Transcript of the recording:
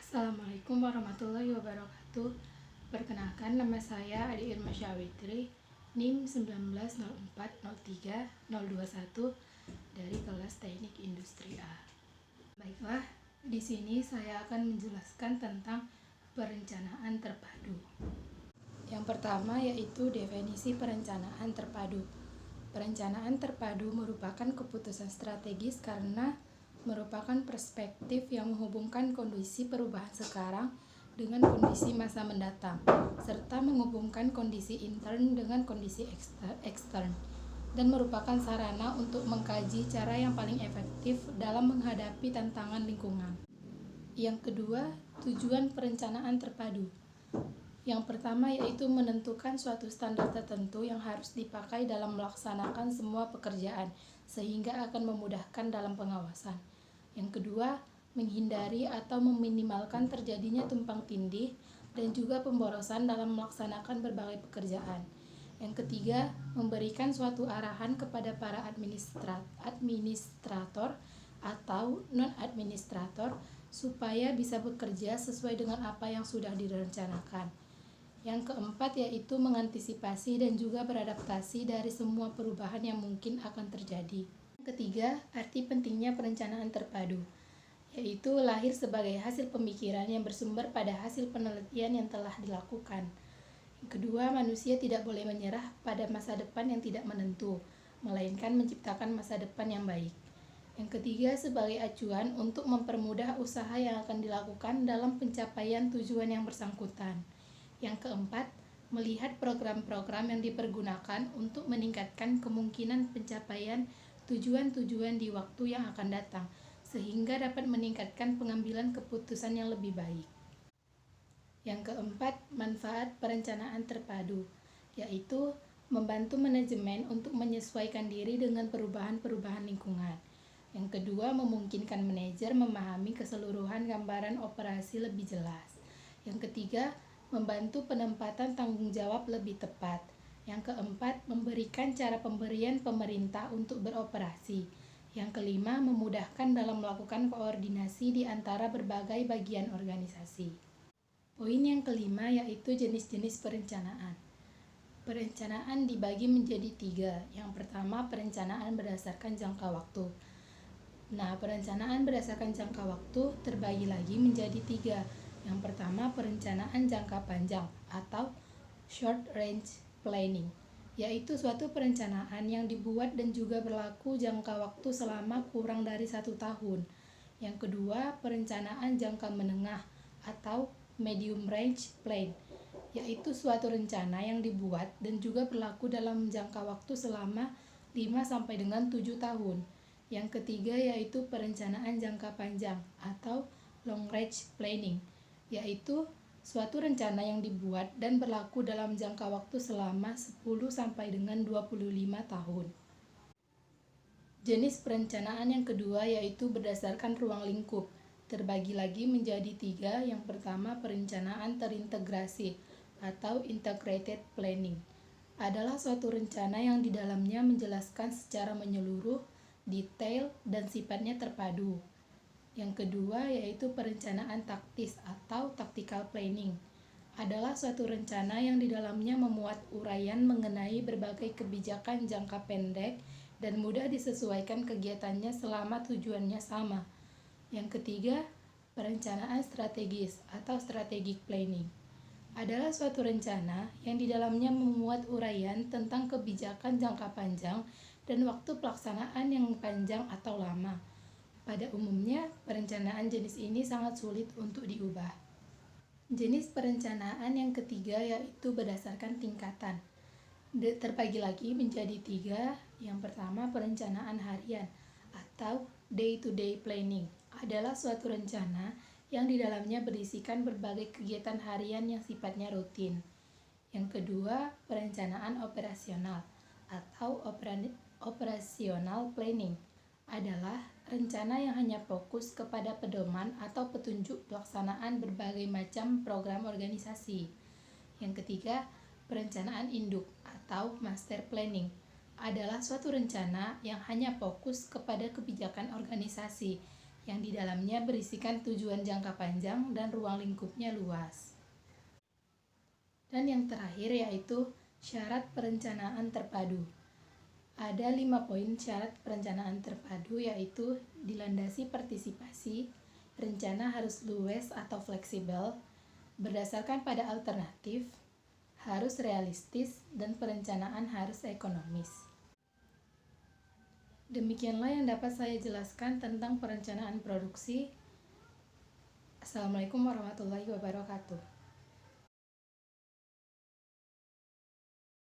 Assalamualaikum warahmatullahi wabarakatuh. Perkenalkan, nama saya Adi Irma Syawitri, NIM 190403-021 dari kelas Teknik Industri A. Baiklah, di sini saya akan menjelaskan tentang perencanaan terpadu. Yang pertama yaitu definisi perencanaan terpadu. Perencanaan terpadu merupakan keputusan strategis karena merupakan perspektif yang menghubungkan kondisi perubahan sekarang dengan kondisi masa mendatang, serta menghubungkan kondisi intern dengan kondisi ekstern, dan merupakan sarana untuk mengkaji cara yang paling efektif dalam menghadapi tantangan lingkungan. Yang kedua, tujuan perencanaan terpadu. Yang pertama yaitu menentukan suatu standar tertentu yang harus dipakai dalam melaksanakan semua pekerjaan, sehingga akan memudahkan dalam pengawasan. Yang kedua, menghindari atau meminimalkan terjadinya tumpang tindih dan juga pemborosan dalam melaksanakan berbagai pekerjaan. Yang ketiga, memberikan suatu arahan kepada para administrator atau non-administrator supaya bisa bekerja sesuai dengan apa yang sudah direncanakan. Yang keempat yaitu mengantisipasi dan juga beradaptasi dari semua perubahan yang mungkin akan terjadi. Yang ketiga, arti pentingnya perencanaan terpadu, yaitu lahir sebagai hasil pemikiran yang bersumber pada hasil penelitian yang telah dilakukan. Yang kedua, manusia tidak boleh menyerah pada masa depan yang tidak menentu, melainkan menciptakan masa depan yang baik. Yang ketiga, sebagai acuan untuk mempermudah usaha yang akan dilakukan dalam pencapaian tujuan yang bersangkutan. Yang keempat, melihat program-program yang dipergunakan untuk meningkatkan kemungkinan pencapaian tujuan-tujuan di waktu yang akan datang, sehingga dapat meningkatkan pengambilan keputusan yang lebih baik. Yang keempat, manfaat perencanaan terpadu, yaitu membantu manajemen untuk menyesuaikan diri dengan perubahan-perubahan lingkungan. Yang kedua, memungkinkan manajer memahami keseluruhan gambaran operasi lebih jelas. Yang ketiga, membantu penempatan tanggung jawab lebih tepat. Yang keempat, memberikan cara pemberian pemerintah untuk beroperasi. Yang kelima, memudahkan dalam melakukan koordinasi di antara berbagai bagian organisasi. Poin yang kelima yaitu jenis-jenis perencanaan. Perencanaan dibagi menjadi 3. Yang pertama, perencanaan berdasarkan jangka waktu. Perencanaan berdasarkan jangka waktu terbagi lagi menjadi 3. Yang pertama, perencanaan jangka panjang atau short range planning, yaitu suatu perencanaan yang dibuat dan juga berlaku jangka waktu selama kurang dari 1 tahun. Yang kedua, perencanaan jangka menengah atau medium range plan, yaitu suatu rencana yang dibuat dan juga berlaku dalam jangka waktu selama 5 sampai dengan 7 tahun. Yang ketiga yaitu perencanaan jangka panjang atau long range planning, yaitu suatu rencana yang dibuat dan berlaku dalam jangka waktu selama 10 sampai dengan 25 tahun. Jenis perencanaan yang kedua yaitu berdasarkan ruang lingkup, terbagi lagi menjadi 3. Yang pertama, perencanaan terintegrasi atau integrated planning, adalah suatu rencana yang di dalamnya menjelaskan secara menyeluruh, detail, dan sifatnya terpadu. Yang kedua yaitu perencanaan taktis atau tactical planning, adalah suatu rencana yang di dalamnya memuat uraian mengenai berbagai kebijakan jangka pendek dan mudah disesuaikan kegiatannya selama tujuannya sama. Yang ketiga, perencanaan strategis atau strategic planning, adalah suatu rencana yang di dalamnya memuat uraian tentang kebijakan jangka panjang dan waktu pelaksanaan yang panjang atau lama. Pada umumnya, perencanaan jenis ini sangat sulit untuk diubah. Jenis perencanaan yang ketiga yaitu berdasarkan tingkatan, terbagi lagi menjadi 3. Yang pertama, perencanaan harian atau day-to-day planning, adalah suatu rencana yang di dalamnya berisikan berbagai kegiatan harian yang sifatnya rutin. Yang kedua, perencanaan operasional atau operational planning, adalah rencana yang hanya fokus kepada pedoman atau petunjuk pelaksanaan berbagai macam program organisasi. Yang ketiga, perencanaan induk atau master planning, adalah suatu rencana yang hanya fokus kepada kebijakan organisasi yang di dalamnya berisikan tujuan jangka panjang dan ruang lingkupnya luas. Dan yang terakhir yaitu syarat perencanaan terpadu. Ada 5 poin syarat perencanaan terpadu, yaitu dilandasi partisipasi, rencana harus luwes atau fleksibel, berdasarkan pada alternatif, harus realistis, dan perencanaan harus ekonomis. Demikianlah yang dapat saya jelaskan tentang perencanaan produksi. Assalamualaikum warahmatullahi wabarakatuh.